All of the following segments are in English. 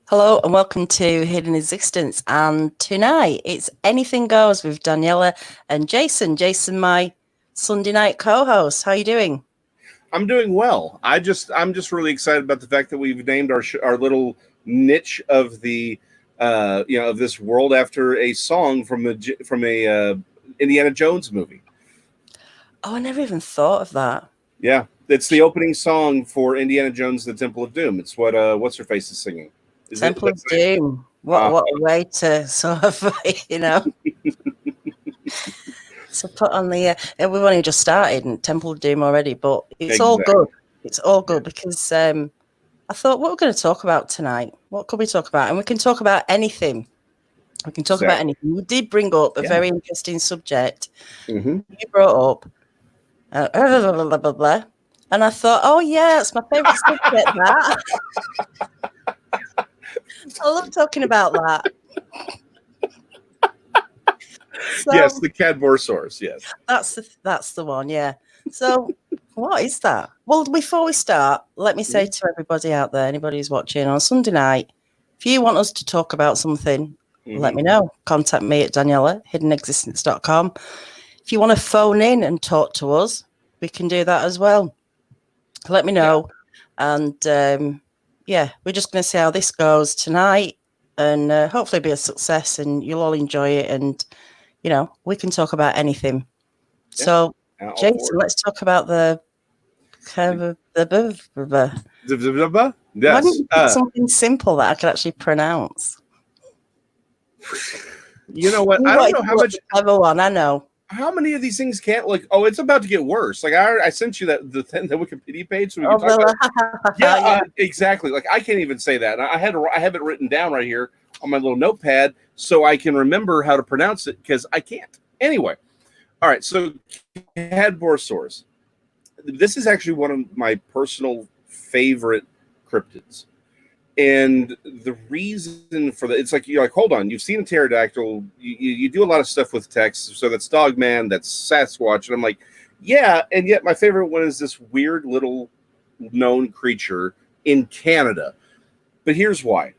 Hello and welcome to Hidden Existence. And tonight it's Anything Goes with Daniela and Jason. Jason, my Sunday night co-host. How are you doing? I'm doing well. I'm just really excited about the fact that we've named our little niche of the of this world after a song from a Indiana Jones movie. Oh, I never even thought of that. Yeah, it's the opening song for Indiana Jones: The Temple of Doom. It's what what's her face is singing. Temple of Doom. What a way to sort of to put on the. We've only just started in Temple of Doom already, but it's all good. It's all good because I thought, what we're going to talk about tonight? What could we talk about? And we can talk about anything. We can talk about anything. You did bring up a very interesting subject. Mm-hmm. You brought up blah, blah, blah, and I thought, oh yeah, it's my favourite subject. That I love talking about that. So, yes, the Cadborosaurus. Yes, that's the one. Yeah. So, what is that? Well, before we start, let me say to everybody out there, anybody who's watching on Sunday night, if you want us to talk about something, let me know. Contact me at Daniela, hiddenexistence.com. If you want to phone in and talk to us, we can do that as well. Let me know. Yeah. And we're just going to see how this goes tonight, and hopefully be a success, and you'll all enjoy it. And we can talk about anything. Yeah. So, Jason, let's talk about the yes, something simple that I could actually pronounce. You know what? I don't know how much. Everyone, I know. How many of these things can't it's about to get worse. Like I sent you the Wikipedia page so we can talk about. Yeah, exactly. Like I can't even say that. I have it written down right here on my little notepad so I can remember how to pronounce it because I can't. Anyway, all right. So Cadborosaurus. This is actually one of my personal favorite cryptids. And the reason for that, it's like, you're like, hold on, you've seen a pterodactyl, you do a lot of stuff with text, so that's Dogman, that's Sasquatch, and I'm like, yeah, and yet my favorite one is this weird little known creature in Canada. But here's why.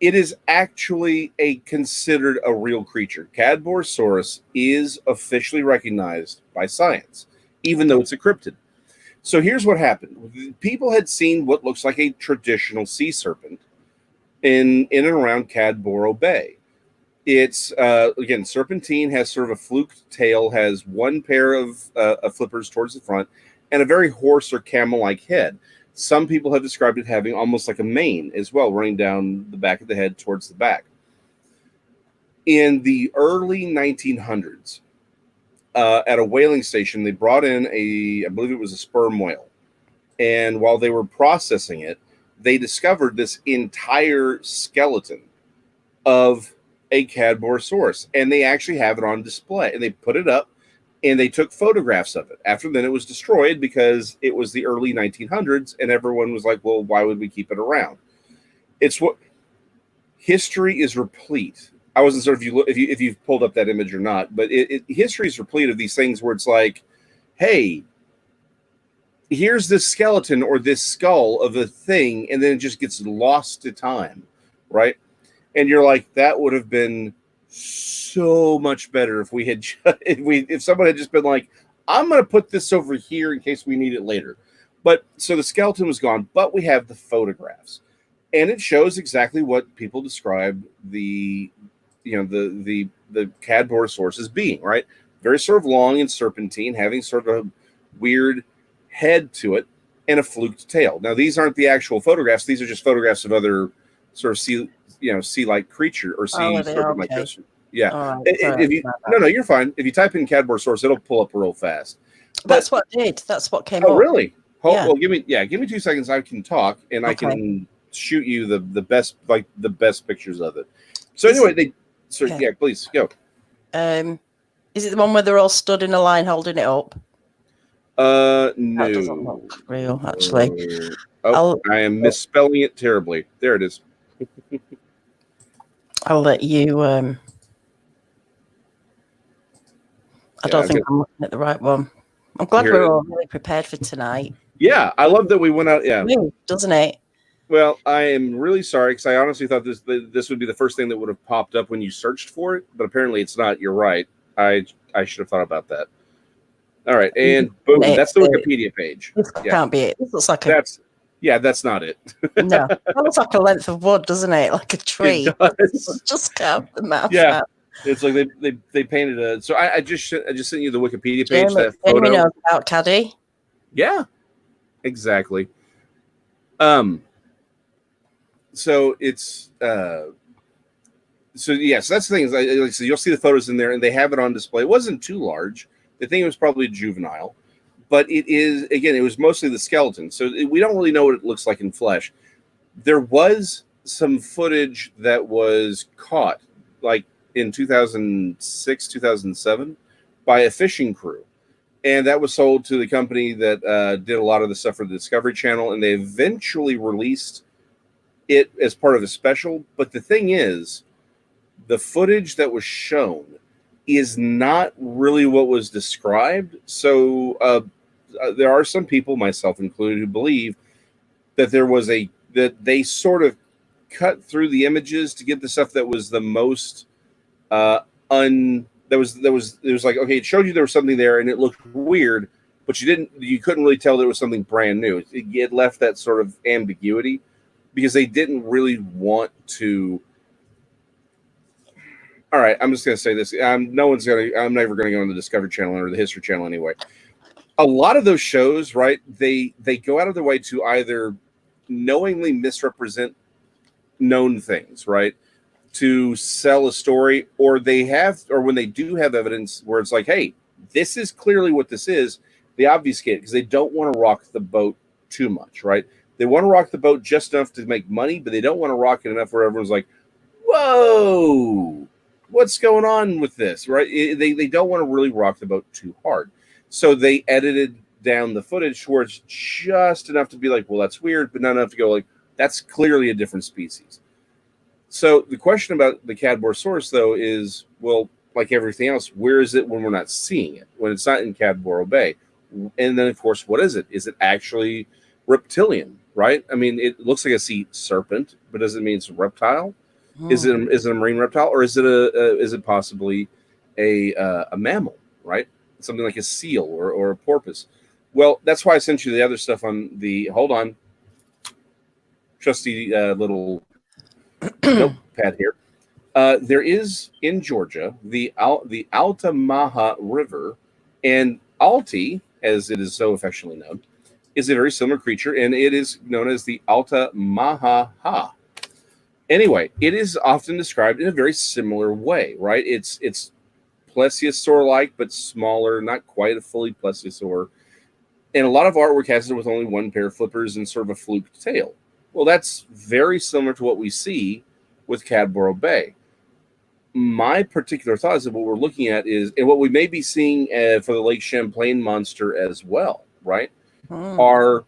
It is actually considered a real creature. Cadborosaurus is officially recognized by science, even though it's a cryptid. So here's what happened. People had seen what looks like a traditional sea serpent in and around Cadboro Bay. It's, again, serpentine, has sort of a fluke tail, has one pair of flippers towards the front, and a very horse or camel-like head. Some people have described it having almost like a mane as well, running down the back of the head towards the back. In the early 1900s, at a whaling station, they brought in I believe it was a sperm whale. And while they were processing it, they discovered this entire skeleton of a Cadborosaurus. And they actually have it on display. And they put it up and they took photographs of it. After then, it was destroyed because it was the early 1900s. And everyone was like, well, why would we keep it around? It's what history is replete. I wasn't sure if you've pulled up that image or not, but history is replete of these things where it's like, hey, here's this skeleton or this skull of a thing, and then it just gets lost to time, right? And you're like, that would have been so much better if we had if someone had just been like, I'm going to put this over here in case we need it later. But so the skeleton was gone, but we have the photographs, and it shows exactly what people describe the Cadborosaurus as being, right? Very sort of long and serpentine, having sort of a weird head to it and a fluked tail. Now, these aren't the actual photographs. These are just photographs of other sort of sea-like creature or sea serpent-like creature. Yeah. Right, no, you're fine. If you type in Cadborosaurus, it'll pull up real fast. That's what did. That's what came up. Oh, really? Well, give me 2 seconds. I can talk and I can shoot you the best pictures of it. So anyway, yeah, please go. Is it the one where they're all stood in a line holding it up? No. That doesn't look real, actually. I am misspelling it terribly. There it is. I'll let you. I don't think I'm looking at the right one. I'm glad we're all really prepared for tonight. Yeah, I love that we went out. Yeah, doesn't it? Well, I am really sorry because I honestly thought this would be the first thing that would have popped up when you searched for it, but apparently it's not. You're right. I should have thought about that. All right, and boom, that's the Wikipedia page. This can't be it. This looks like that's not it. No, that looks like a length of wood, doesn't it? Like a tree. It does. Just carve the mouth Yeah. out. It's like they painted a. So I just sent you the Wikipedia page. Jamie, That photo. Jamie knows about Caddy. Yeah, exactly. So it's so yes, that's the thing. Is so you'll see the photos in there, and they have it on display. It wasn't too large. I think it was probably juvenile, but it is, again, it was mostly the skeleton. So we don't really know what it looks like in flesh. There was some footage that was caught, like in 2006, 2007, by a fishing crew. And that was sold to the company that did a lot of the stuff for the Discovery Channel, and they eventually released it as part of a special. But the thing is, the footage that was shown is not really what was described. So there are some people, myself included, who believe that that they sort of cut through the images to get the stuff that was the most it was like, okay, it showed you there was something there and it looked weird, but you couldn't really tell there was something brand new. It left that sort of ambiguity because they didn't really want to. All right, I'm just going to say this. I'm never going to go on the Discovery Channel or the History Channel anyway. A lot of those shows, right, they go out of their way to either knowingly misrepresent known things, right, to sell a story, or when they do have evidence where it's like, hey, this is clearly what this is, they obfuscate it because they don't want to rock the boat too much, right? They want to rock the boat just enough to make money, but they don't want to rock it enough where everyone's like, whoa, what's going on with this, right? They don't want to really rock the boat too hard. So they edited down the footage where it's just enough to be like, well, that's weird, but not enough to go like, that's clearly a different species. So the question about the Cadborosaurus, though, is, well, like everything else, where is it when we're not seeing it? When it's not in Cadboro Bay? And then, of course, what is it? Is it actually reptilian, right? I mean, it looks like a sea serpent, but does it mean it's a reptile? Is it a marine reptile, or is it possibly a mammal, right? Something like a seal or a porpoise. Well, that's why I sent you the other stuff on the trusty little notepad here. There is in Georgia the Altamaha River, and Alti, as it is so affectionately known, is a very similar creature, and it is known as the Altamaha. Anyway, it is often described in a very similar way, right? It's plesiosaur-like, but smaller, not quite a fully plesiosaur. And a lot of artwork has it with only one pair of flippers and sort of a fluke tail. Well, that's very similar to what we see with Cadboro Bay. My particular thought is that what we're looking at is, and what we may be seeing for the Lake Champlain monster as well, right, are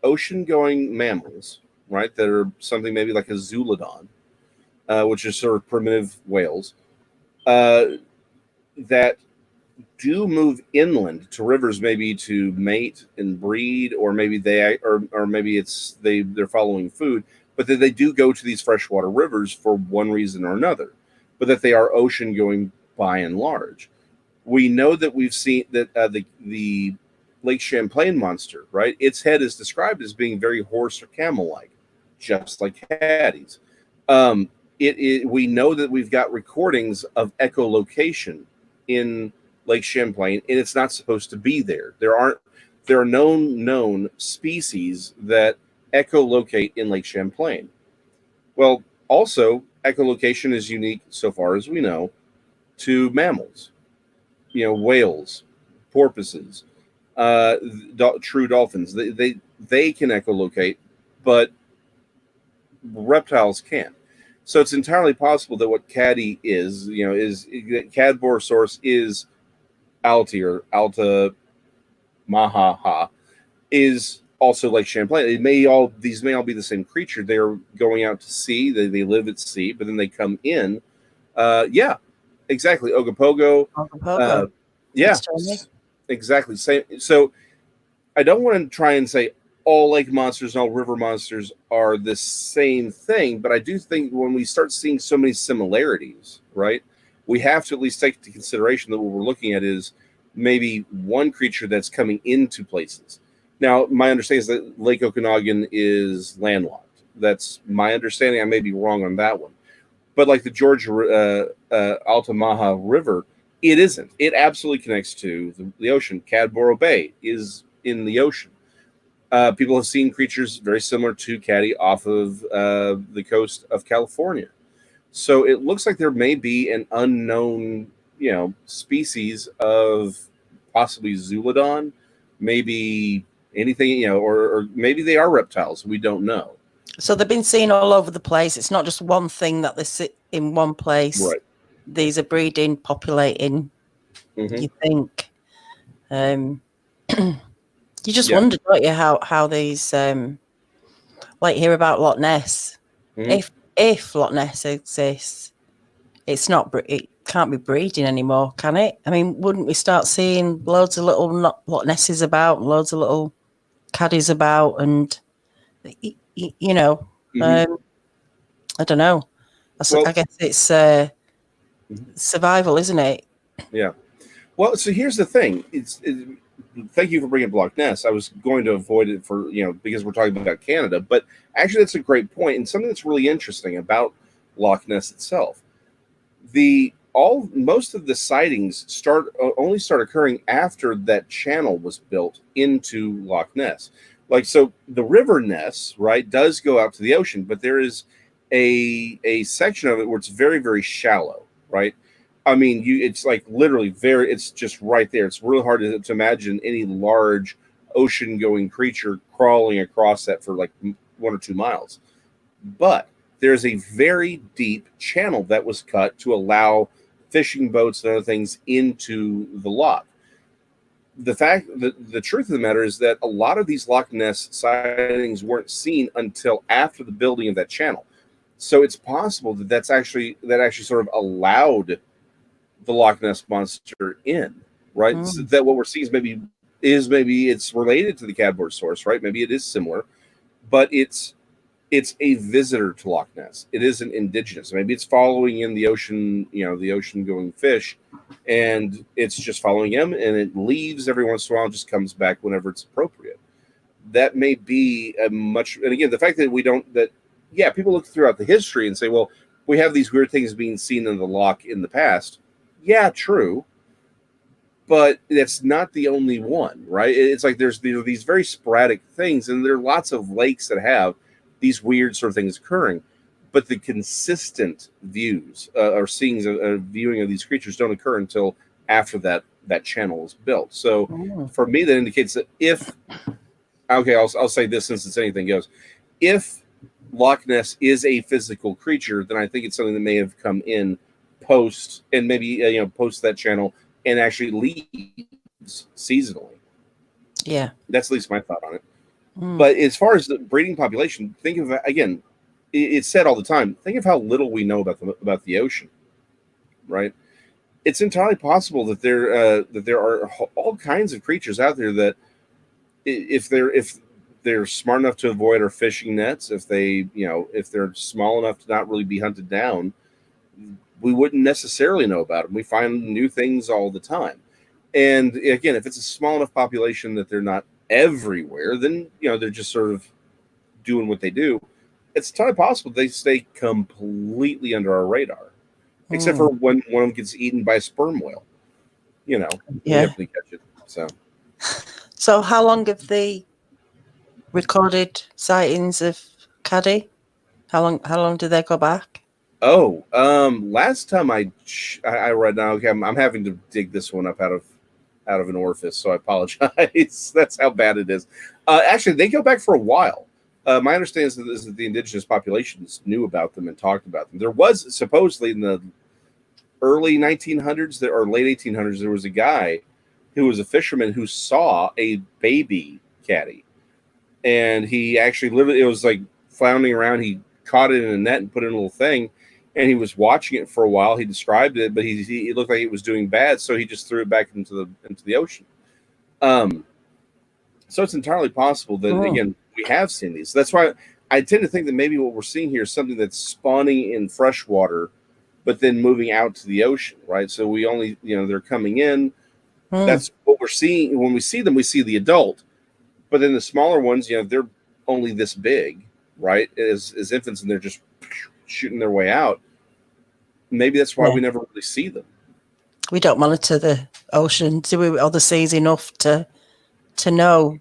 ocean-going mammals, right, that are something maybe like a zoolodon, which is sort of primitive whales, that do move inland to rivers, maybe to mate and breed, or maybe they're following food, but that they do go to these freshwater rivers for one reason or another, but that they are ocean going by and large. We know that we've seen that the Lake Champlain monster, right? Its head is described as being very horse or camel-like, just like Caddy's. We know that we've got recordings of echolocation in Lake Champlain, and it's not supposed to be there. There are known species that echolocate in Lake Champlain. Well, also, echolocation is unique, so far as we know, to mammals. Whales, porpoises, true dolphins. They can echolocate, but reptiles can't. So it's entirely possible that what Caddy is Cadborosaurus is Alti or Alta Mahaha is also Lake Champlain. These may all be the same creature. They're going out to sea. They live at sea, but then they come in. Yeah, exactly. Ogopogo. Yeah, exactly. Same. So I don't want to try and say all lake monsters and all river monsters are the same thing, but I do think when we start seeing so many similarities, right, we have to at least take into consideration that what we're looking at is maybe one creature that's coming into places. Now, my understanding is that Lake Okanagan is landlocked. That's my understanding. I may be wrong on that one. But like the George Altamaha River, it isn't. It absolutely connects to the ocean. Cadboro Bay is in the ocean. People have seen creatures very similar to Caddy off of the coast of California. So it looks like there may be an unknown, species of possibly Zoolodon, maybe anything, or maybe they are reptiles. We don't know. So they've been seen all over the place. It's not just one thing that they sit in one place. Right. These are breeding, populating. Mm-hmm. You think. You just wonder, don't you, how these like hear about Loch Ness. Mm-hmm. If Loch Ness exists, it can't be breeding anymore, can it? I mean, wouldn't we start seeing loads of little Loch Nesses about, loads of little caddies about, and Mm-hmm. I don't know. I guess it's survival, isn't it? Yeah. Well, so here's the thing. Thank you for bringing up Loch Ness. I was going to avoid it for, because we're talking about Canada, but actually that's a great point and something that's really interesting about Loch Ness itself. Most of the sightings only start occurring after that channel was built into Loch Ness. Like, so the River Ness, right, does go out to the ocean, but there is a section of it where it's very, very shallow, right? I mean, it's like literally it's just right there. It's really hard to imagine any large ocean-going creature crawling across that for like 1 or 2 miles. But there's a very deep channel that was cut to allow fishing boats and other things into the loch. The truth of the matter is that a lot of these Loch Ness sightings weren't seen until after the building of that channel. So it's possible that that actually sort of allowed the Loch Ness monster in, right? So that what we're seeing is maybe it's related to the Cadborosaurus, right? Maybe it is similar, but it's a visitor to Loch Ness. It isn't indigenous. Maybe it's following in the ocean, the ocean-going fish, and it's just following him, and it leaves every once in a while and just comes back whenever it's appropriate. That may be and again, the fact that people look throughout the history and say, well, we have these weird things being seen in the loch in the past. Yeah, true. But that's not the only one, right? It's like there's these very sporadic things, and there are lots of lakes that have these weird sort of things occurring. But the consistent views or seeings viewing of these creatures don't occur until after that channel is built. So for me, that indicates that I'll say this since it's anything goes. If Loch Ness is a physical creature, then I think it's something that may have come in post and maybe post that channel and actually leaves seasonally. Yeah, that's at least my thought on it. But as far as the breeding population, think of, again, it's said all the time, think of how little we know about the ocean, right? It's entirely possible that there are all kinds of creatures out there that if they're smart enough to avoid our fishing nets, if they're small enough to not really be hunted down, we wouldn't necessarily know about them. We find new things all the time. And again, if it's a small enough population that they're not everywhere, then they're just sort of doing what they do. It's entirely possible they stay completely under our radar, except for when one of them gets eaten by a sperm whale. We have to catch it. So how long have the recorded sightings of Caddy? How long do they go back? Last time I read now. Okay, I'm having to dig this one up out of an orifice, so I apologize. That's how bad it is. Actually, they go back for a while. My understanding is that the indigenous populations knew about them and talked about them. There was supposedly in the early 1900s or late 1800s, there was a guy who was a fisherman who saw a baby caddy, and he actually literally, it was like floundering around. He caught it in a net and put it in a little thing, and he was watching it for a while. He described it, but he looked like it was doing bad, so he just threw it back into the ocean. So it's entirely possible that, again, we have seen these. That's why I tend to think that maybe what we're seeing here is something that's spawning in freshwater, but then moving out to the ocean, right? So we only, they're coming in. That's what we're seeing. When we see them, we see the adult. But then the smaller ones, they're only this big, right? As infants, and they're just shooting their way out. Maybe that's why we never really see them. We don't monitor the ocean, do we, or the seas enough to know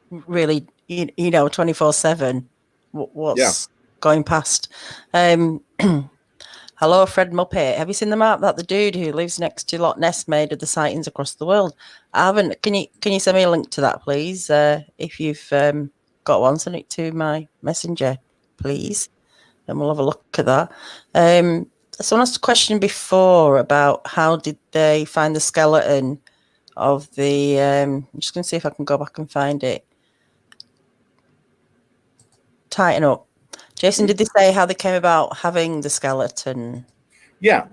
really, 24/7 what's going past. Hello, Fred Muppet. Have you seen the map that the dude who lives next to Loch Ness made of the sightings across the world? I haven't. Can you send me a link to that, please? If you've got one, send it to my messenger, please, and we'll have a look at that. Someone asked a question before about how did they find the skeleton of the. I'm just going to see if I can go back and find it. Tighten up. Jason, did they say how they came about having the skeleton? Yeah.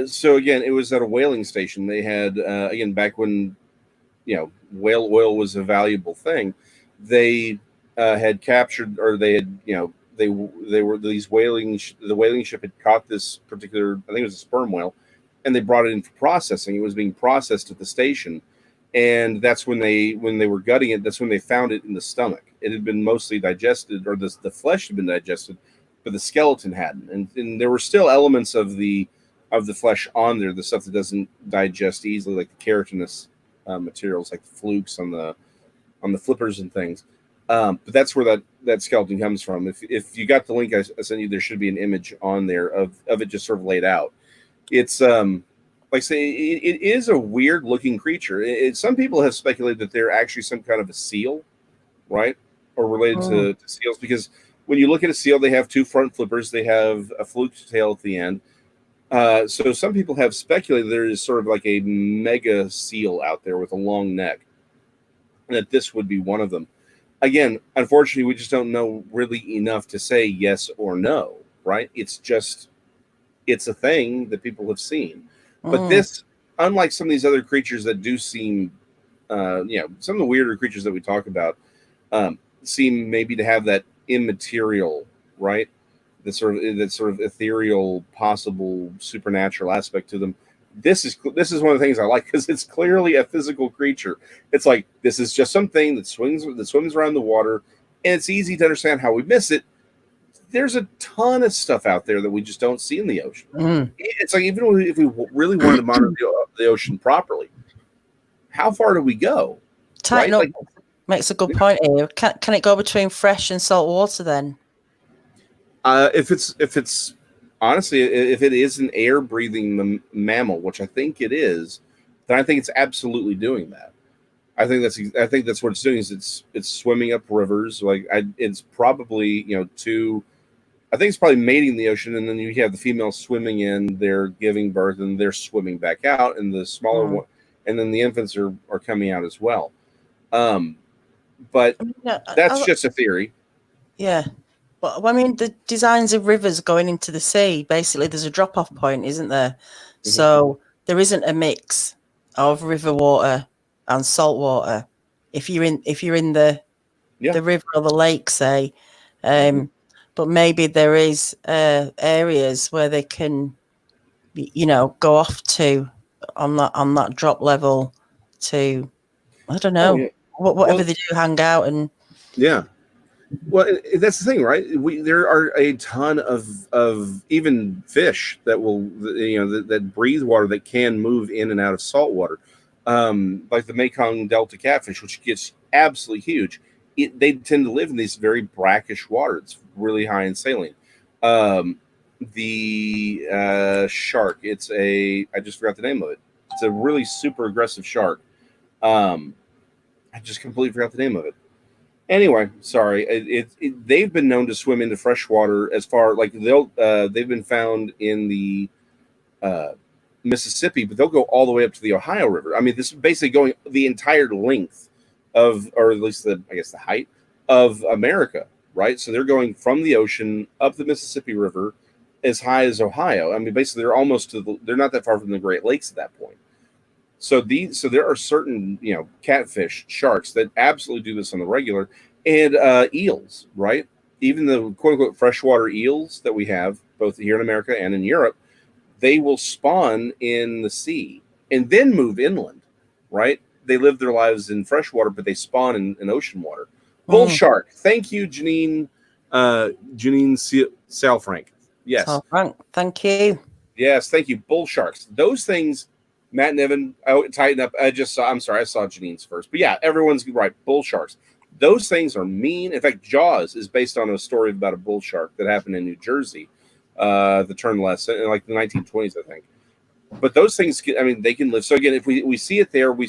So again, it was at a whaling station. They had again back when whale oil was a valuable thing. They had captured, or they had they were these whaling. The whaling ship had caught this particular, I think it was a sperm whale, and they brought it in for processing. It was being processed at the station, and that's when they were gutting it. That's when they found it in the stomach. It had been mostly digested, or the flesh had been digested, but the skeleton hadn't. And there were still elements of the flesh on there, the stuff that doesn't digest easily, like the keratinous materials, like the flukes on the flippers and things. But that's where that skeleton comes from. If you got the link I sent you, there should be an image on there of it just sort of laid out. It's like I say, it is a weird looking creature. Some people have speculated that they're actually some kind of a seal, right? Or related to seals, because when you look at a seal, they have two front flippers. They have a fluke tail at the end. So some people have speculated there is sort of like a mega seal out there with a long neck, and that this would be one of them. Again, unfortunately, we just don't know really enough to say yes or no, right? It's a thing that people have seen. But this, unlike some of these other creatures that do seem, some of the weirder creatures that we talk about, seem maybe to have that immaterial, right? That sort of ethereal, possible supernatural aspect to them. This is one of the things I like, because it's clearly a physical creature. It's like, this is just something that swims around the water, and it's easy to understand how we miss it. There's a ton of stuff out there that we just don't see in the ocean. It's like, even if we really wanted to monitor the ocean properly, how far do we go? Tighten up. Makes a good point here. Can it go between fresh and salt water then? If it's honestly, if it is an air breathing mammal, which I think it is, then I think it's absolutely doing that. I think that's what it's doing. Is it's swimming up rivers. It's probably I think it's probably mating in the ocean, and then you have the female swimming in. They're giving birth, and they're swimming back out, and the smaller one, and then the infants are coming out as well. But that's just a theory. Yeah. But I mean, the designs of rivers going into the sea, basically there's a drop-off point, isn't there? Mm-hmm. So there isn't a mix of river water and salt water. If you're in the river or the lake, say, but maybe there is areas where they can, go off to on that drop level to, I don't know, whatever they do, hang out and Well, that's the thing, right? There are a ton of even fish that will, that breathe water, that can move in and out of salt water, like the Mekong Delta catfish, which gets absolutely huge. They tend to live in these very brackish water. It's really high in saline. The shark, I just forgot the name of it. It's a really super aggressive shark. I just completely forgot the name of it. Anyway, sorry. They've been known to swim into fresh water as far, like they've been found in the Mississippi, but they'll go all the way up to the Ohio River. I mean, this is basically going the entire length of, or at least the height of America, right? So they're going from the ocean up the Mississippi River as high as Ohio. I mean, basically they're almost they're not that far from the Great Lakes at that point. So there are certain, catfish, sharks that absolutely do this on the regular, and eels, right? Even the quote unquote freshwater eels that we have both here in America and in Europe, they will spawn in the sea and then move inland, right? They live their lives in freshwater, but they spawn in ocean water. Bull shark. Thank you, Janine. Janine Salfrank. Yes. Salfrank. Thank you. Yes, thank you. Bull sharks. Those things, Matt and Evan, tighten up. I'm sorry, I saw Janine's first. But yeah, everyone's right. Bull sharks. Those things are mean. In fact, Jaws is based on a story about a bull shark that happened in New Jersey, the turn left in like the 1920s, I think. But those things, they can live. So again, if we see it there, we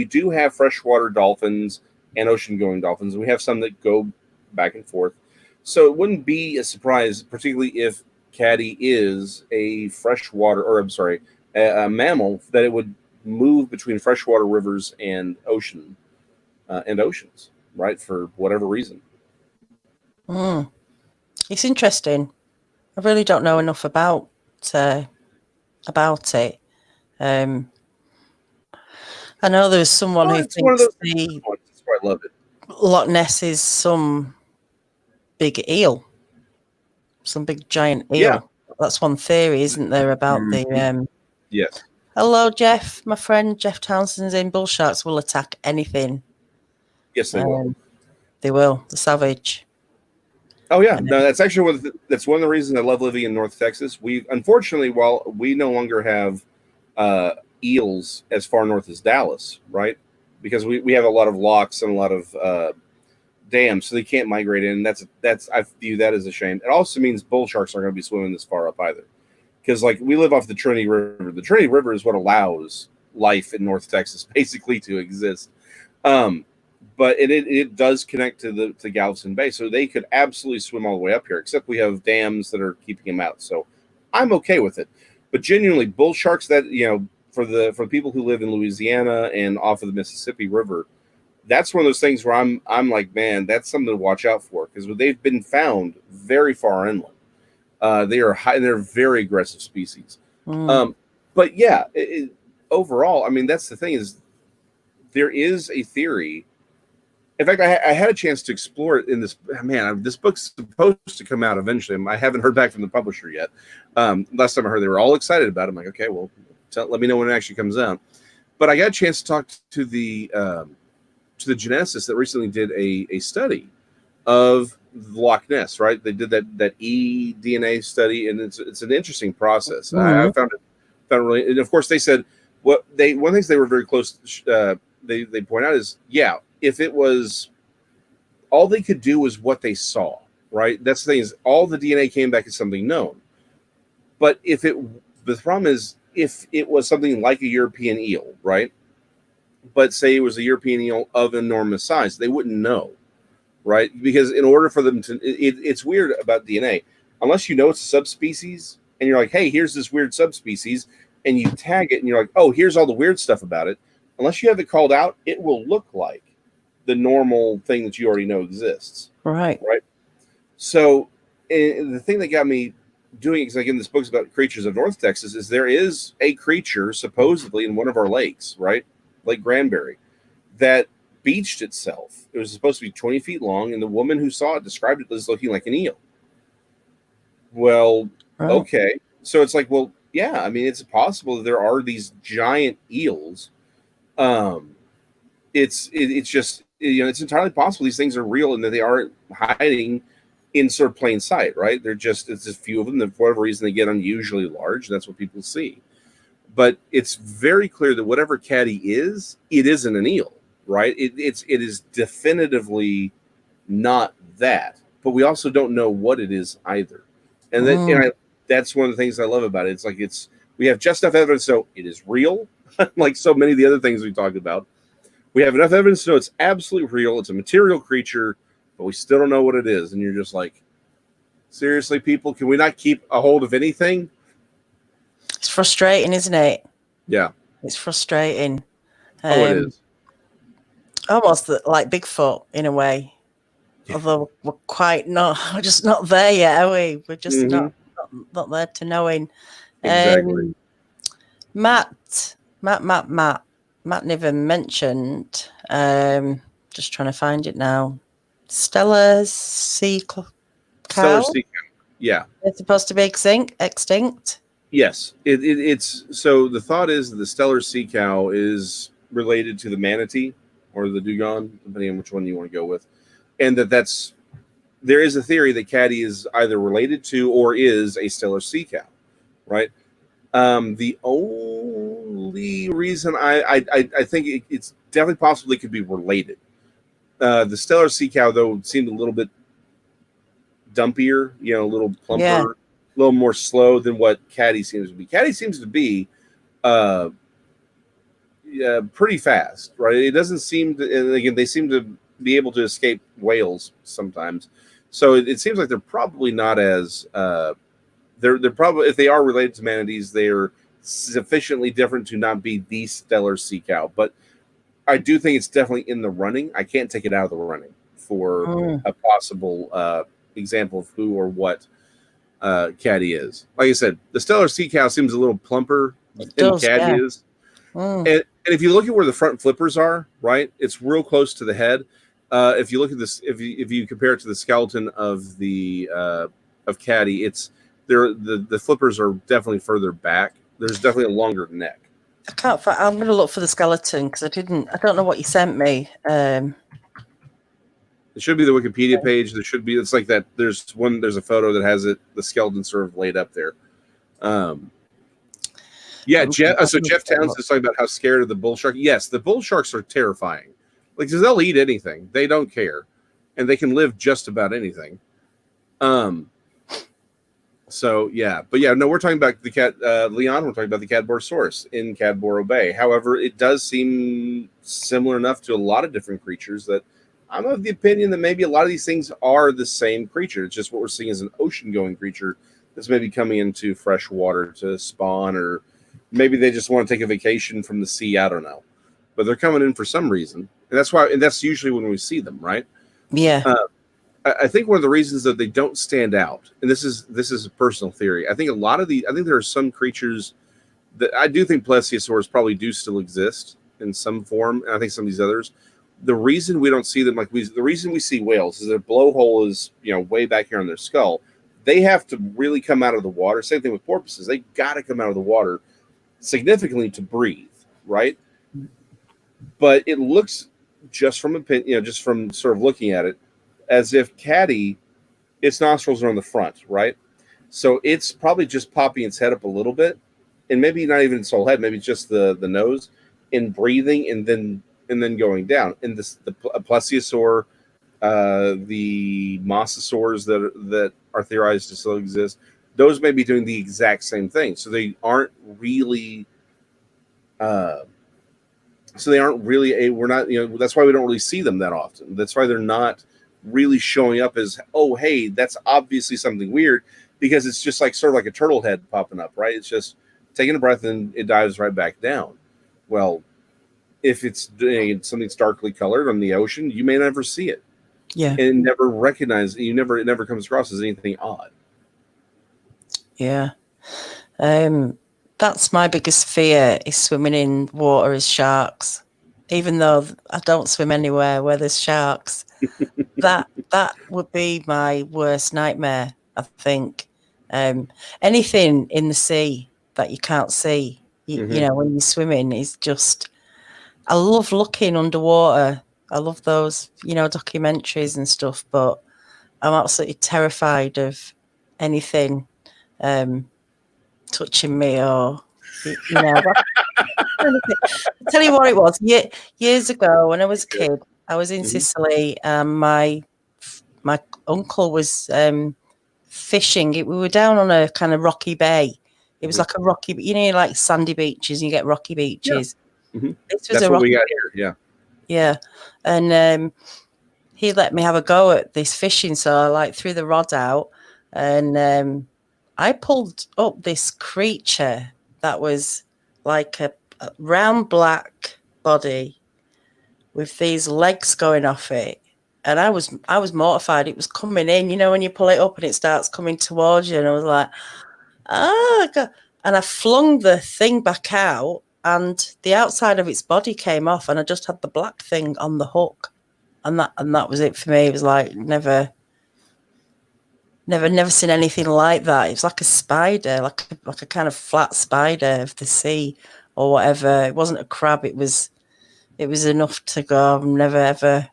do have freshwater dolphins and ocean-going dolphins. And we have some that go back and forth. So it wouldn't be a surprise, particularly if caddy is a mammal, that it would move between freshwater rivers and oceans, right? For whatever reason. It's interesting. I really don't know enough about it. I know there's someone who thinks that's why I love it. Loch Ness is some big eel, some big giant eel. Yeah. That's one theory, isn't there, about the Yes. Hello, Jeff. My friend Jeff Townsend's in. Bull sharks will attack anything. Yes, they will. They will. The savage. Oh yeah, no, that's actually that's one of the reasons I love living in North Texas. Unfortunately, while we no longer have eels as far north as Dallas, right? Because we have a lot of locks and a lot of dams, so they can't migrate in. That's I view that as a shame. It also means bull sharks aren't going to be swimming this far up either, because like we live off the Trinity River. The Trinity River is what allows life in North Texas basically to exist. But it does connect to Galveston Bay, so they could absolutely swim all the way up here. Except we have dams that are keeping them out, so I'm okay with it. But genuinely, bull sharks, that for people who live in Louisiana and off of the Mississippi River, that's one of those things where I'm like, man, that's something to watch out for, because they've been found very far inland. They are high, and they're very aggressive species. But yeah, overall, I mean, that's the thing, is there is a theory. In fact, I had a chance to explore it in this. Man, this book's supposed to come out eventually. I haven't heard back from the publisher yet. Last time I heard, they were all excited about it. I'm like, okay, well, let me know when it actually comes out. But I got a chance to talk to the geneticists that recently did a study of Loch Ness. Right, they did that eDNA study, and it's an interesting process. I found it really. And of course, they said one of the things they were very close. They point out is, yeah, if it was, all they could do was what they saw, right? That's the thing, is all the DNA came back as something known. But the problem is, if it was something like a European eel, right? But say it was a European eel of enormous size, they wouldn't know, right? Because in order for them to, it's weird about DNA. Unless you know it's a subspecies, and you're like, hey, here's this weird subspecies, and you tag it, and you're like, oh, here's all the weird stuff about it. Unless you have it called out, it will look like the normal thing that you already know exists. Right. So the thing that got me doing, because again, this book's about creatures of North Texas, is there is a creature supposedly in one of our lakes, right? Lake Granbury, that beached itself. It was supposed to be 20 feet long, and the woman who saw it described it as looking like an eel. Well, okay. So it's like, well, yeah, I mean, it's possible that there are these giant eels. It's just, it's entirely possible these things are real and that they aren't hiding in sort of plain sight, right? It's a few of them that for whatever reason they get unusually large. That's what people see. But it's very clear that whatever caddy is, it isn't an eel, right? It is definitively not that. But we also don't know what it is either. And that's one of the things I love about it. It's like we have just enough evidence so it is real, like so many of the other things we talked about. We have enough evidence to know it's absolutely real. It's a material creature, but we still don't know what it is. And you're just like, seriously, people, can we not keep a hold of anything? It's frustrating, isn't it? Yeah. It's frustrating. It is. Almost like Bigfoot in a way. Yeah. Although we're just not there yet, are we? We're just not there to knowing. Exactly. Matt Matt never mentioned. Just trying to find it now. Stellers Sea Cow. Stellers Sea Cow. Yeah. It's supposed to be extinct. Yes. It's so the thought is that the Stellers Sea Cow is related to the manatee or the dugong, depending on which one you want to go with, and there is a theory that Caddy is either related to or is a Stellers Sea Cow, right? The only reason I think it's definitely possible they could be related. The Stellers Sea Cow, though, seemed a little bit dumpier, a little plumper, a little more slow than what Caddy seems to be. Caddy seems to be pretty fast, right? It doesn't seem to, and again, they seem to be able to escape whales sometimes. So it seems like they're probably not as they're probably, if they are related to manatees, they are sufficiently different to not be the Stellers Sea Cow. But I do think it's definitely in the running. I can't take it out of the running for a possible example of who or what Caddy is. Like I said, the Stellers Sea Cow seems a little plumper than Caddy is. And if you look at where the front flippers are, right, it's real close to the head. If you look at this, if you compare it to the skeleton of the of Caddy, it's the flippers are definitely further back. There's definitely a longer neck. I can't find. I'm going to look for the skeleton because I don't know what you sent me. It should be the Wikipedia page. There should be. It's like that. There's a photo that has it. The skeleton sort of laid up there. Yeah, so Jeff Towns is talking about how scared of the bull shark. Yes, the bull sharks are terrifying. Like, because they'll eat anything. They don't care. And they can live just about anything. So, yeah. But, yeah, no, we're talking about the Leon, we're talking about the Cadborosaurus in Cadboro Bay. However, it does seem similar enough to a lot of different creatures that I'm of the opinion that maybe a lot of these things are the same creature. It's just what we're seeing as an ocean-going creature that's maybe coming into fresh water to spawn, or maybe they just want to take a vacation from the sea. I don't know. But they're coming in for some reason. And that's usually when we see them, right? Yeah. I think one of the reasons that they don't stand out, and this is a personal theory, I think there are some creatures that I do think plesiosaurs probably do still exist in some form, and I think some of these others. The reason we don't see them the reason we see whales is their blowhole is way back here on their skull. They have to really come out of the water. Same thing with porpoises; they got to come out of the water significantly to breathe, right? But it looks just from sort of looking at it, as if Caddy, its nostrils are on the front, right? So it's probably just popping its head up a little bit, and maybe not even its whole head, maybe just the nose, in breathing, and then going down. And the plesiosaur, the mosasaurs that are theorized to still exist, those may be doing the exact same thing. So they aren't really. We're not, that's why we don't really see them that often. That's why they're not really showing up as, oh, hey, that's obviously something weird, because it's just like sort of like a turtle head popping up, right? It's just taking a breath and it dives right back down. Well, if it's doing something starkly colored on the ocean, you may never see it. Yeah. And never recognize it. It never comes across as anything odd. Yeah. That's my biggest fear, is swimming in water as sharks. Even though I don't swim anywhere where there's sharks, that would be my worst nightmare, I think. Anything in the sea that you can't see, you know, when you're swimming, is just. I love looking underwater. I love those, documentaries and stuff, but I'm absolutely terrified of anything touching me, or I'll tell you what it was. Years ago, when I was a kid, I was in Sicily, and my uncle was fishing. We were down on a kind of rocky bay. It was like a rocky, like sandy beaches, and you get rocky beaches. Yeah. This was That's what we got here. Yeah. And he let me have a go at this fishing, so I threw the rod out, and I pulled up this creature that was like a round black body with these legs going off it. And I was mortified. It was coming in, when you pull it up and it starts coming towards you. And I was like, oh, God. And I flung the thing back out, and the outside of its body came off, and I just had the black thing on the hook, and that was it for me. It was like never seen anything like that. It was like a spider, like a kind of flat spider of the sea or whatever. It wasn't a crab. It was enough to go. I'm never ever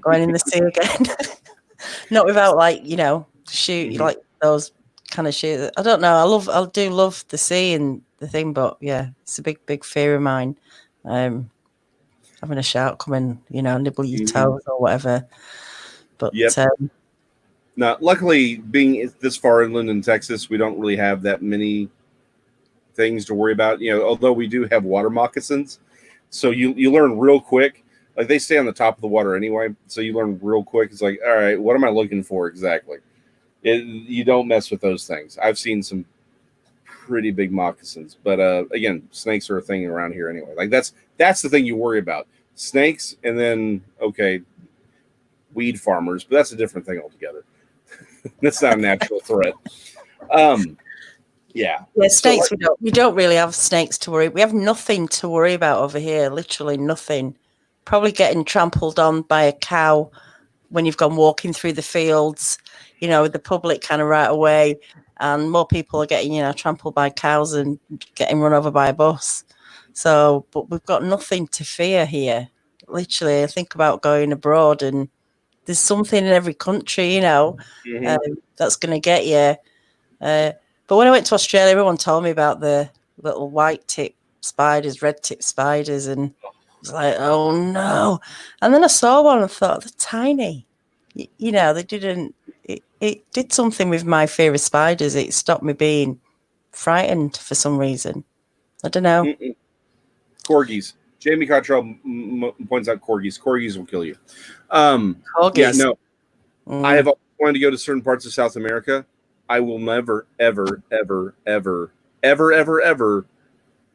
going in the sea again. Not without shoot like those kind of shoes. I don't know. I do love the sea and the thing, but yeah, it's a big fear of mine. Having a shark come and nibble your toes or whatever. But now, luckily, being this far inland in Texas, we don't really have that many things to worry about. Although we do have water moccasins, so you learn real quick. Like they stay on the top of the water anyway, so you learn real quick. It's like, all right, what am I looking for exactly? You don't mess with those things. I've seen some pretty big moccasins, but again, snakes are a thing around here anyway. Like that's the thing you worry about: snakes, and then weed farmers, but that's a different thing altogether. That's not a natural threat. Yeah, snakes. So, we don't really have snakes to worry. We have nothing to worry about over here. Literally nothing. Probably getting trampled on by a cow when you've gone walking through the fields, with the public kind of right away, and more people are getting, trampled by cows and getting run over by a bus. So, but we've got nothing to fear here. Literally, I think about going abroad, and there's something in every country, that's going to get you. But when I went to Australia, everyone told me about the little white tip spiders, red tip spiders, and I was like, oh no. And then I saw one and thought, they're tiny. They didn't, it did something with my fear of spiders. It stopped me being frightened for some reason. I don't know. Corgis. Jamie Cottrell points out corgis. Corgis will kill you. Corgis. Yeah, no. I have wanted to go to certain parts of South America. I will never, ever, ever, ever, ever, ever, ever,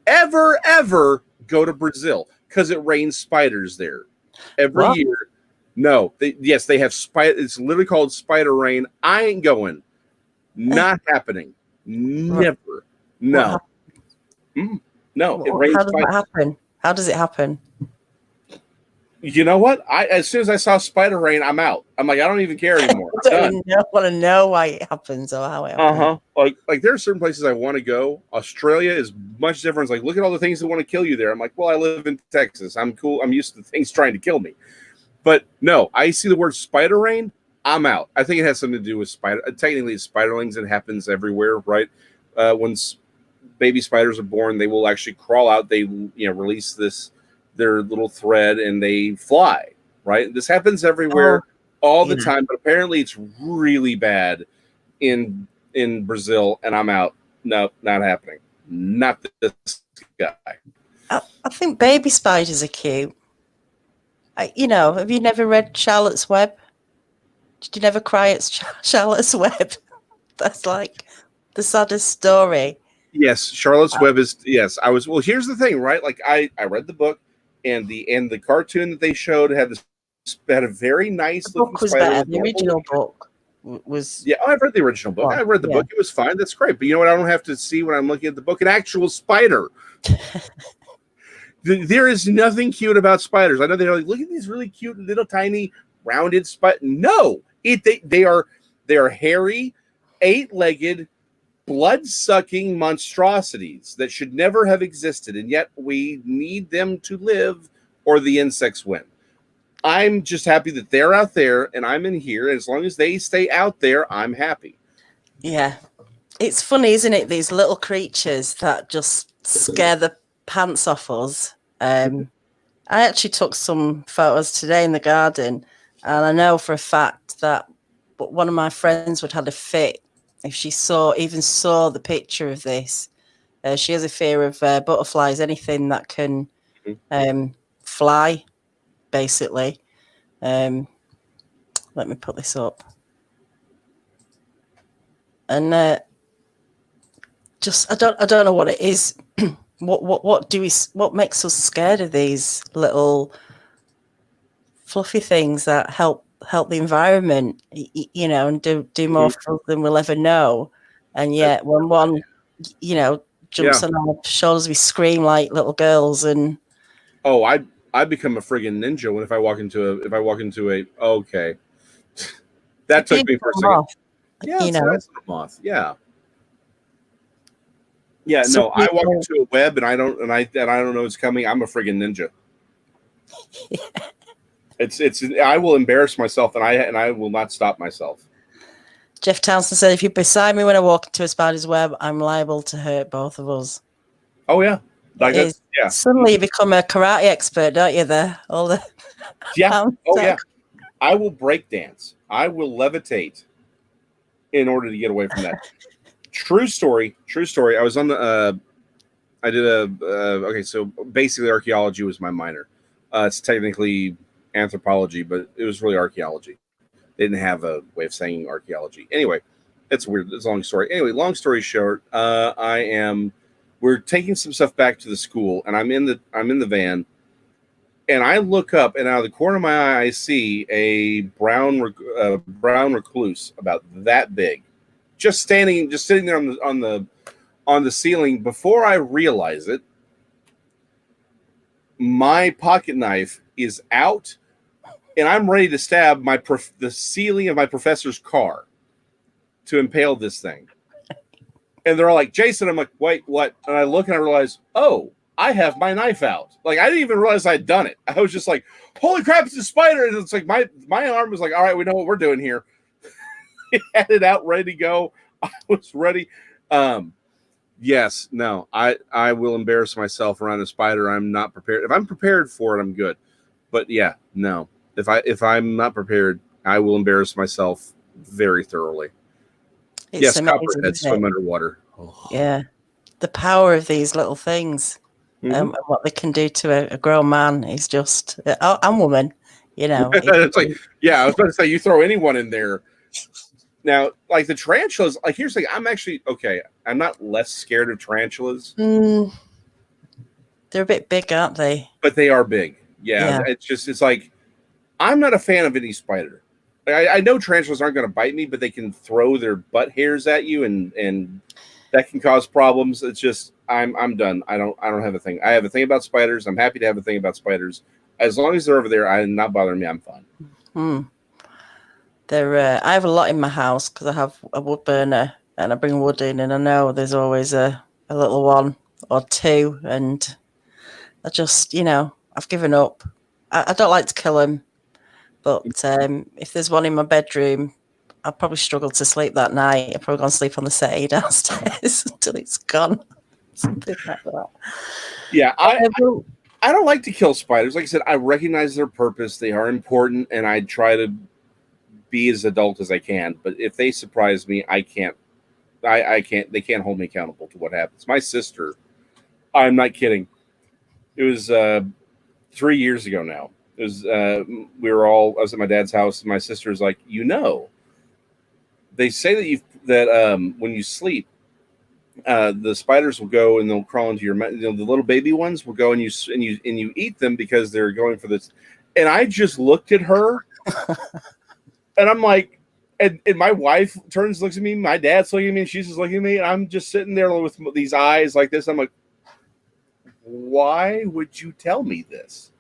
ever, ever go to Brazil because it rains spiders there every year. No, they have spider. It's literally called spider rain. I ain't going. Not happening. Never. No. No. It rains. How does that happen? How does it happen? You know what? As soon as I saw spider rain, I'm out. I'm like, I don't even care anymore. I don't want to know why it happens or how it happens. Like there are certain places I want to go. Australia is much different. It's like, look at all the things that want to kill you there. I'm like, well, I live in Texas. I'm cool. I'm used to things trying to kill me. But no, I see the word spider rain, I'm out. I think it has something to do with technically it's spiderlings. It happens everywhere, right? When baby spiders are born, they will actually crawl out. They release their little thread and they fly, right? This happens everywhere all the time, but apparently it's really bad in Brazil, and I'm out. No, not happening. Not this guy. I think baby spiders are cute. Have you never read Charlotte's Web? Did you never cry at Charlotte's Web? That's like the saddest story. Yes, Charlotte's Web is, yes. Well, here's the thing, right? Like I read the book, and the cartoon that they showed had a very nice looking book was spider. Better. The original book was. Yeah, I've read the original book. I read the book. It was fine. That's great. But you know what? I don't have to see when I'm looking at the book an actual spider. There is nothing cute about spiders. I know they're like, look at these really cute little tiny rounded spiders. No, they are hairy, 8-legged, blood-sucking monstrosities that should never have existed, and yet we need them to live, or the insects win. I'm just happy that they're out there and I'm in here, and as long as they stay out there, I'm happy. Yeah, it's funny, isn't it? These little creatures that just scare the pants off us. I actually took some photos today in the garden, and I know for a fact that one of my friends would have a fit if she even saw the picture of this. She has a fear of butterflies, anything that can fly, basically. Let me put this up. And I don't know what it is. What makes us scared of these little fluffy things that help the environment, and do more for us than we'll ever know. And yet when one, jumps on our shoulders. We scream like little girls, and I become a friggin' ninja when if I walk into a okay. That took me for a second. Moth, yeah, it's a nice little moth. Yeah. Yeah, so I walk into a web and I don't know it's coming. I'm a friggin' ninja. It's I will embarrass myself and I will not stop myself. Jeff Townsend said, if you're beside me when I walk into a spider's web, I'm liable to hurt both of us. Oh yeah. Like that, yeah. Suddenly you become a karate expert, don't you? All the Oh yeah. I will break dance. I will levitate in order to get away from that. True story. I was on the I did okay, so basically archaeology was my minor. It's technically anthropology, but it was really archaeology. They didn't have a way of saying archaeology. Anyway, it's weird. It's a long story. Anyway, long story short, we're taking some stuff back to the school, and I'm in the van, and I look up, and out of the corner of my eye, I see a brown recluse about that big, just sitting there on the ceiling. Before I realize it, my pocket knife is out, and I'm ready to stab the ceiling of my professor's car to impale this thing. And they're all like, Jason, I'm like, wait, what? And I look and I realize, oh, I have my knife out. Like, I didn't even realize I'd done it. I was just like, holy crap, it's a spider. And it's like, my arm was like, all right, we know what we're doing here. It had it out, ready to go. I was ready. Yes, no, I will embarrass myself around a spider. I'm not prepared. If I'm prepared for it, I'm good. But yeah, no. If I'm not prepared, I will embarrass myself very thoroughly. Yes, copperheads swim underwater. Oh. Yeah, the power of these little things. And what they can do to a grown man is just, and woman, you know. It's like, yeah, I was about to say, you throw anyone in there. Now, like the tarantulas, like here's the thing, I'm actually, okay, I'm not less scared of tarantulas. They're a bit big, aren't they? But they are big. Yeah. It's like, I'm not a fan of any spider. Like, I know tarantulas aren't going to bite me, but they can throw their butt hairs at you, and that can cause problems. It's just, I'm done. I don't have a thing. I have a thing about spiders. I'm happy to have a thing about spiders. As long as they're over there, I'm not bothering me. I'm fine. I have a lot in my house because I have a wood burner and I bring wood in, and I know there's always a little one or two, and I just, I've given up. I don't like to kill them, but if there's one in my bedroom, I'll probably struggle to sleep that night. I'll probably go and sleep on the settee downstairs until it's gone. Something like that. Yeah, I don't like to kill spiders. Like I said, I recognize their purpose. They are important, and I try to be as adult as I can. But if they surprise me, I can't. I can't. They can't hold me accountable to what happens. My sister, I'm not kidding. It was 3 years ago now. It was I was at my dad's house, and my sister's like, they say that when you sleep, the spiders will go and they'll crawl into your, the little baby ones will go and you eat them because they're going for this. And I just looked at her, and I'm like, and my wife turns, looks at me, my dad's looking at me, and she's just looking at me, and I'm just sitting there with these eyes like this. I'm like, why would you tell me this?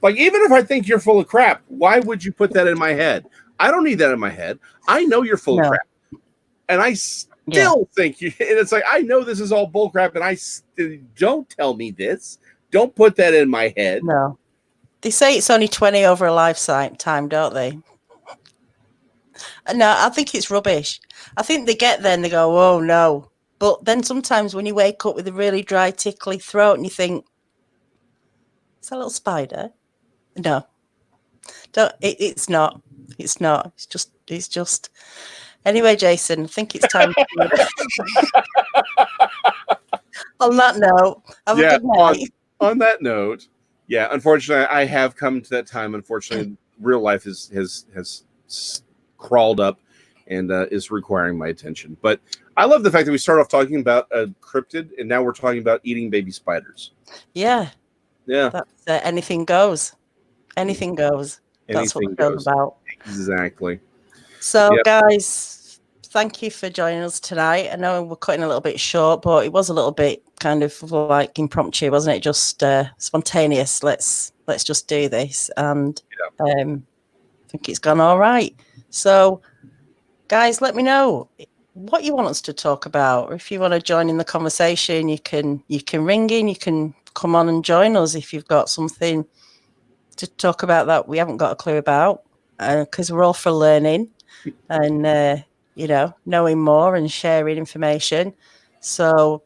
Like, even if I think you're full of crap, why would you put that in my head? I don't need that in my head. I know you're full of crap. And I still think you, and it's like, I know this is all bull crap, and don't tell me this. Don't put that in my head. No. They say it's only 20 over a lifetime, don't they? No, I think it's rubbish. I think they get there and they go, oh no. But then sometimes when you wake up with a really dry, tickly throat and you think, it's a little spider. No. It's not. It's not. It's just. Anyway, Jason, I think it's time. On that note, have a good night. On that note, yeah, unfortunately, I have come to that time. Unfortunately, real life has crawled up and is requiring my attention. But I love the fact that we start off talking about a cryptid, and now we're talking about eating baby spiders. Yeah. Yeah. That's, anything goes. Anything goes. That's what it's about. Exactly. So, guys, thank you for joining us tonight. I know we're cutting a little bit short, but it was a little bit kind of like impromptu, wasn't it? Just spontaneous. Let's just do this, and I think it's gone all right. So, guys, let me know what you want us to talk about. If you want to join in the conversation, you can ring in. You can come on and join us if you've got something to talk about that we haven't got a clue about, because we're all for learning and knowing more and sharing information. So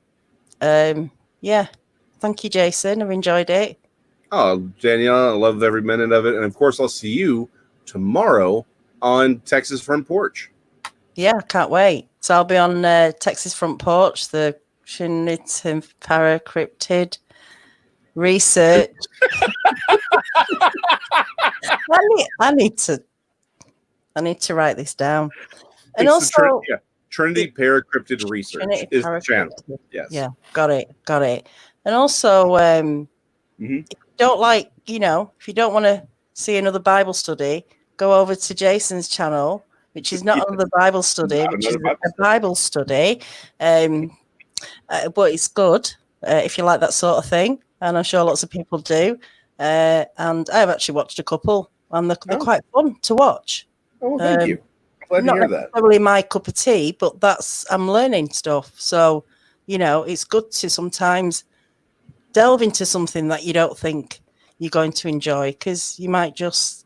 thank you, Jason. I've enjoyed it. Oh, Daniela, I love every minute of it. And of course, I'll see you tomorrow on Texas Front Porch. Yeah, I can't wait. So I'll be on Texas Front Porch, the Trinity Paracryptid research. I need to write this down. And it's also, Trinity Paracryptid Research is the channel. Yes. Yeah, got it. And also, if you don't like, if you don't want to see another Bible study, go over to Jason's channel, which is not another Bible study, which is a Bible study. But it's good if you like that sort of thing, and I'm sure lots of people do. And I've actually watched a couple, and they're quite fun to watch. Oh, well, thank you. I'm glad to hear that. Not probably my cup of tea, but I'm learning stuff. So, it's good to sometimes delve into something that you don't think you're going to enjoy, because you might just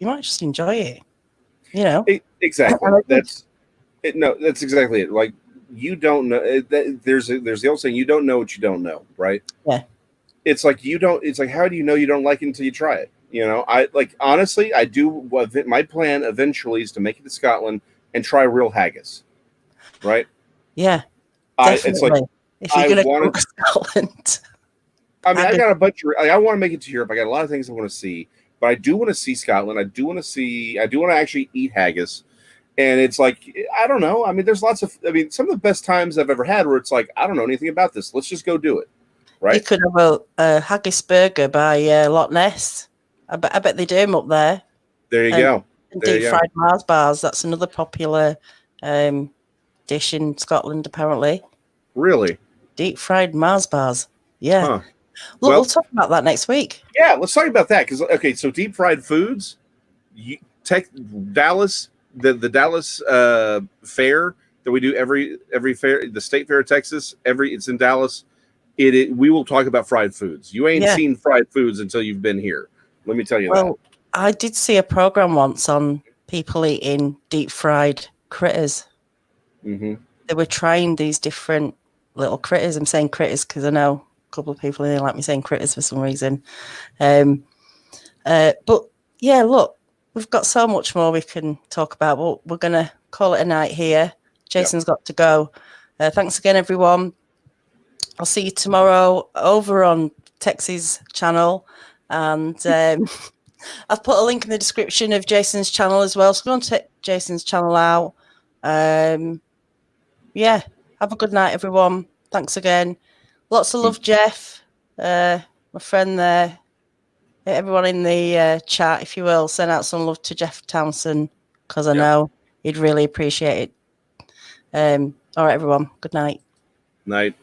enjoy it. Exactly. That's exactly it. Like, you don't know. There's the old saying, you don't know what you don't know, right? Yeah. It's like how do you know you don't like it until you try it? Honestly, I do. My plan eventually is to make it to Scotland and try real haggis, right? Yeah, definitely. It's like, if you're going to go to Scotland. I mean, I got a bunch of. I want to make it to Europe. I got a lot of things I want to see, but I do want to see Scotland. I do want to actually eat haggis. And it's like, I don't know. I mean, there's some of the best times I've ever had where it's like, I don't know anything about this. Let's just go do it. Right. You could have a haggis burger by Loch Ness. I bet they do them up there. There you go. And deep fried Mars bars. That's another popular dish in Scotland, apparently. Really? Deep fried Mars bars. Yeah. Huh. Look, we'll talk about that next week. Yeah, let's talk about that. So deep fried foods, Dallas, the Dallas fair that we do every fair, the state fair of Texas, it's in Dallas. We will talk about fried foods. You ain't seen fried foods until you've been here. Let me tell you that. I did see a program once on people eating deep fried critters. Mm-hmm. They were trying these different little critters. I'm saying critters because I know a couple of people didn't like me saying critters for some reason. But yeah, look, we've got so much more we can talk about, but we're going to call it a night here. Jason's got to go. Thanks again, everyone. I'll see you tomorrow over on Tex's channel. And I've put a link in the description of Jason's channel as well. So go and check Jason's channel out. Have a good night, everyone. Thanks again. Lots of love, Jeff, my friend there. Everyone in the chat, if you will, send out some love to Jeff Townsend, because I know he'd really appreciate it. All right, everyone. Good night. Night.